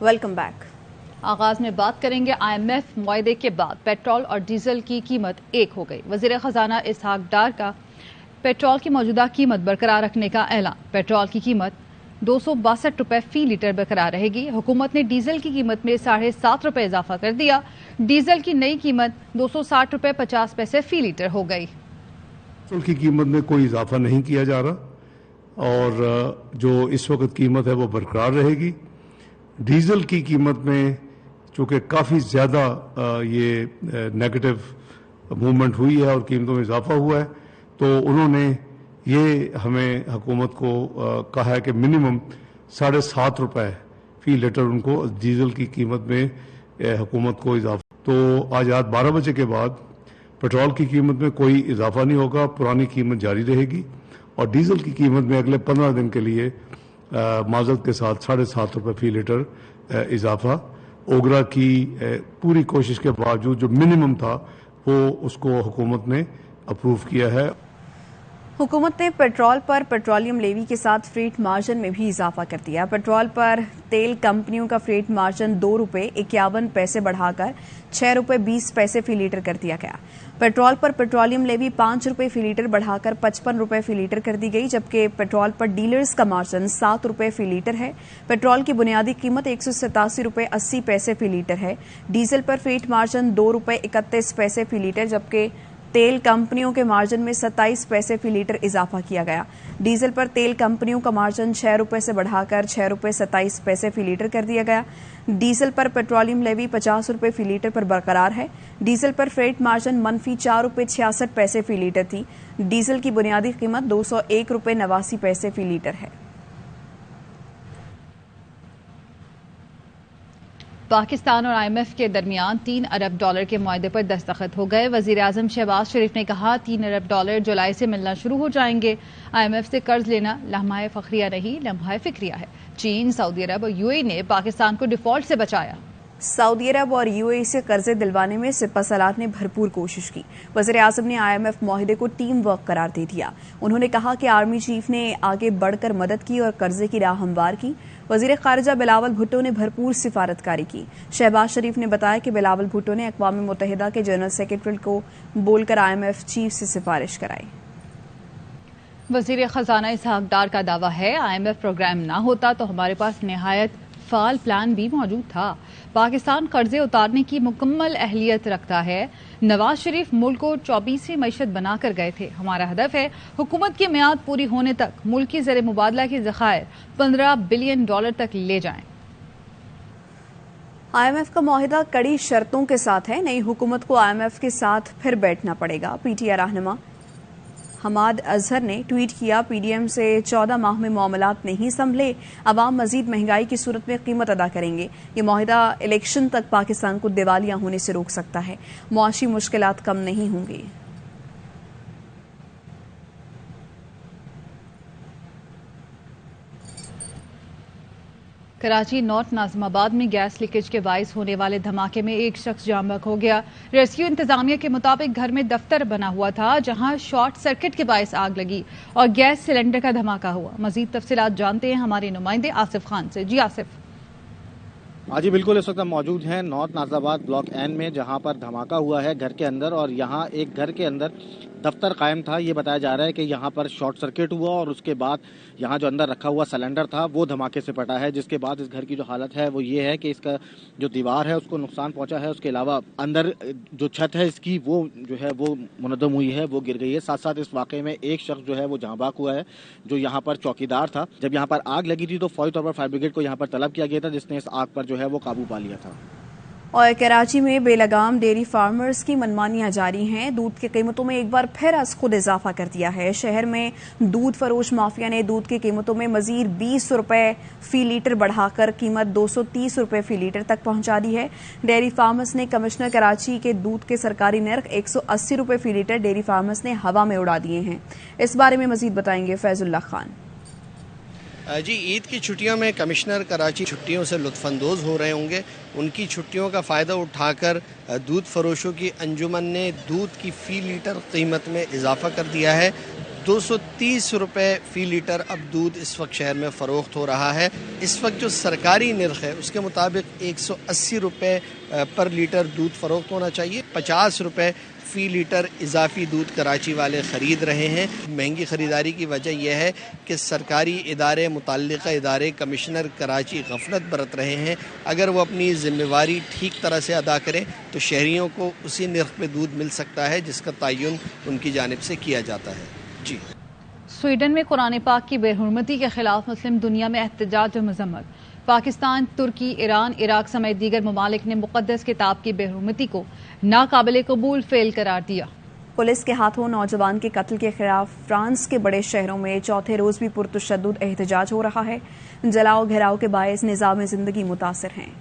Welcome back. आगाज में बात करेंगे IMF मुआहदे के बाद पेट्रोल और डीजल की कीमत एक हो गई। वजीर खजाना इसहाक डार का पेट्रोल की मौजूदा कीमत बरकरार रखने का ऐलान। पेट्रोल की कीमत 262 रुपए फी लीटर बरकरार रहेगी। हुकूमत ने डीजल की कीमत में 7.5 रुपए इजाफा कर दिया। डीजल की नई कीमत 260 रुपए 50 पैसे फी लीटर हो गई। पेट्रोल की कीमत में कोई इजाफा नहीं किया जा रहा और जो इस वक्त कीमत है वो बरकरार रहेगी। डीजल की कीमत में चूँकि काफ़ी ज़्यादा ये नेगेटिव मूवमेंट हुई है और कीमतों में इजाफा हुआ है, तो उन्होंने ये हमें हुकूमत को कहा है कि मिनिमम 7.5 रुपए फी लीटर उनको डीजल की कीमत में हुकूमत को इजाफा। तो आज रात 12 बजे के बाद पेट्रोल की कीमत में कोई इजाफा नहीं होगा, पुरानी कीमत जारी रहेगी और डीजल की कीमत में अगले 15 दिन के लिए माजरत के साथ 7.5 रुपए फी लीटर इजाफा। ओगरा की पूरी कोशिश के बावजूद जो मिनिमम था वो उसको हुकूमत ने अप्रूव किया है। हुकूमत ने पेट्रोल पर पेट्रोलियम लेवी के साथ फ्रेट मार्जिन में भी इजाफा कर दिया। पेट्रोल पर तेल कंपनियों का फ्रेट मार्जिन 2 रुपए 51 पैसे बढ़ाकर 6 रुपए 20 पैसे फी लीटर कर दिया गया। पेट्रोल पर पेट्रोलियम लेवी 5 रुपए फी लीटर बढ़ाकर 55 रुपए फी लीटर कर दी गई, जबकि पेट्रोल पर डीलर्स का मार्जिन 7 रुपए फी लीटर है। पेट्रोल की बुनियादी कीमत 187 रुपए 80 पैसे फी लीटर है। डीजल पर फ्रेट मार्जिन 2 रुपए 31 पैसे फी लीटर, जबकि तेल कंपनियों के मार्जिन में 27 पैसे फी लीटर इजाफा किया गया। डीजल पर तेल कंपनियों का मार्जिन 6 रुपए से बढ़ाकर 6 रुपए 27 पैसे फी लीटर कर दिया गया। डीजल पर पेट्रोलियम लेवी 50 रुपए फी लीटर पर बरकरार है। डीजल पर फ्रेट मार्जिन मनफी 4 रुपए 66 पैसे फी लीटर थी। डीजल की बुनियादी कीमत 201 रुपए 89 पैसे फी लीटर है। पाकिस्तान और IMF के दरमियान $3 अरब के मुआहदे पर दस्तखत हो गए। वजीर आजम शहबाज शरीफ ने कहा $3 अरब जुलाई से मिलना शुरू हो जाएंगे। IMF से कर्ज लेना लम्हा फखरिया नहीं, लम्हा फिक्रिया है। चीन, सऊदी अरब और UAE ने पाकिस्तान को डिफॉल्ट से बचाया। सऊदी अरब और UAE से कर्जे दिलवाने में सिपह सलार ने भरपूर कोशिश की। वज़ीर आज़म ने IMF मुआहदे को टीम वर्क करार दे दिया। उन्होंने कहा कि आर्मी चीफ ने आगे बढ़कर मदद की और कर्जे की राह हमवार की। वज़ीर खारिजा बिलावल भुट्टो ने भरपूर सिफारतकारी की। शहबाज शरीफ ने बताया कि बिलावल भुट्टो ने अक़वाम मुत्तहिदा के जनरल सेक्रेटरी को बोलकर IMF चीफ से सिफारिश कराई। वज़ीर खजाना इसहाक डार का दावा है IMF प्रोग्राम ना होता तो हमारे पास निहायत फाल प्लान भी मौजूद था। पाकिस्तान कर्जे उतारने की मुकम्मल अहलियत रखता है। नवाज शरीफ मुल्क को 24वीं मईशत बनाकर गए थे। हमारा हदफ है हुकूमत की मियाद पूरी होने तक मुल्क की ज़र मुबादला के ज़खायर $15 बिलियन तक ले जाएं। IMF का मुआहदा कड़ी शर्तों के साथ है। नई हुकूमत को IMF के साथ फिर बैठना पड़ेगा। PTI रहनुमा हमाद अजहर ने ट्वीट किया, PDM से 14 माह में मामलात नहीं संभले, अवाम मजीद महंगाई की सूरत में कीमत अदा करेंगे। ये मुआहदा इलेक्शन तक पाकिस्तान को दिवालिया होने से रोक सकता है। मुआशी मुश्किलात कम नहीं होंगी। कराची नॉर्थ नाज़िमाबाद में गैस लीकेज के बाइस होने वाले धमाके में एक शख्स जान बहक हो गया। रेस्क्यू इंतजामिया के मुताबिक घर में दफ्तर बना हुआ था, जहां शॉर्ट सर्किट के बाइस आग लगी और गैस सिलेंडर का धमाका हुआ। मजीद तफसीलात जानते हैं हमारे नुमाइंदे आसिफ खान से। जी आसिफ। हाँ जी बिल्कुल, इस वक्त हम मौजूद हैं नॉर्थ नाज़िमाबाद ब्लॉक N में, जहाँ पर धमाका हुआ है घर के अंदर, और यहाँ एक घर के अंदर दफ्तर कायम था। ये बताया जा रहा है कि यहाँ पर शॉर्ट सर्किट हुआ और उसके बाद यहाँ जो अंदर रखा हुआ सिलेंडर था वो धमाके से फटा है, जिसके बाद इस घर की जो हालत है वो ये है कि इसका जो दीवार है उसको नुकसान पहुंचा है। उसके अलावा अंदर जो छत है इसकी वो जो है वो मुनद्दम हुई है, वो गिर गई है। साथ साथ इस वाक़े में एक शख्स जो है वो जहाँ बाक हुआ है, जो यहाँ पर चौकीदार था। जब यहाँ पर आग लगी थी तो फौरी तौर पर फायर ब्रिगेड को यहाँ पर तलब किया गया था, जिसने इस आग पर जो है वो काबू पा लिया था। और कराची में बेलगाम डेयरी फार्मर्स की मनमानियां जारी हैं। दूध की कीमतों में एक बार फिर अज खुद इजाफा कर दिया है। शहर में दूध फरोश माफिया ने दूध की कीमतों में मजीद 20 रुपए फी लीटर बढ़ाकर कीमत 230 रुपए फी लीटर तक पहुंचा दी है। डेयरी फार्मर्स ने कमिश्नर कराची के दूध के सरकारी नर्ख 180 रुपए फी लीटर डेयरी फार्मर्स ने हवा में उड़ा दिए हैं। इस बारे में मजीद बताएंगे फैजुल्ला खान। जी, ईद की छुट्टियों में कमिश्नर कराची छुट्टियों से लुत्फानंदोज़ हो रहे होंगे। उनकी छुट्टियों का फ़ायदा उठाकर दूध फरोशों की अंजुमन ने दूध की फ़ी लीटर कीमत में इजाफा कर दिया है। 230 रुपये फ़ी लीटर अब दूध इस वक्त शहर में फ़रोख्त हो रहा है। इस वक्त जो सरकारी निर्ख है उसके मुताबिक 180 रुपये पर लीटर दूध फ़रोख्त होना चाहिए। 50 रुपये फ़ी लीटर इजाफी दूध कराची वाले ख़रीद रहे हैं। महंगी ख़रीदारी की वजह यह है कि सरकारी इदारे, मुतल्लिक़ा इदारे, कमिश्नर कराची गफलत बरत रहे हैं। अगर वो अपनी ज़िम्मेवारी ठीक तरह से अदा करें तो शहरियों को उसी निर्ख पे दूध मिल सकता है जिसका तयन उनकी जानिब से किया जाता है। जी। स्वीडन में कुरान पाक की बेहुरमती के खिलाफ मुस्लिम दुनिया में एहतजाज और मजम्मत। पाकिस्तान, तुर्की, ईरान, इराक समेत दीगर ममालिक ने मुक़द्दस किताब की बेहुरमती को नाकाबिले कबूल फेल करार दिया। पुलिस के हाथों नौजवान के कत्ल के खिलाफ फ्रांस के बड़े शहरों में चौथे रोज भी पुरतशद्दुद एहतजाज हो रहा है। जलाओ घेराव के बायस निज़ाम ज़िंदगी मुतासिर हैं।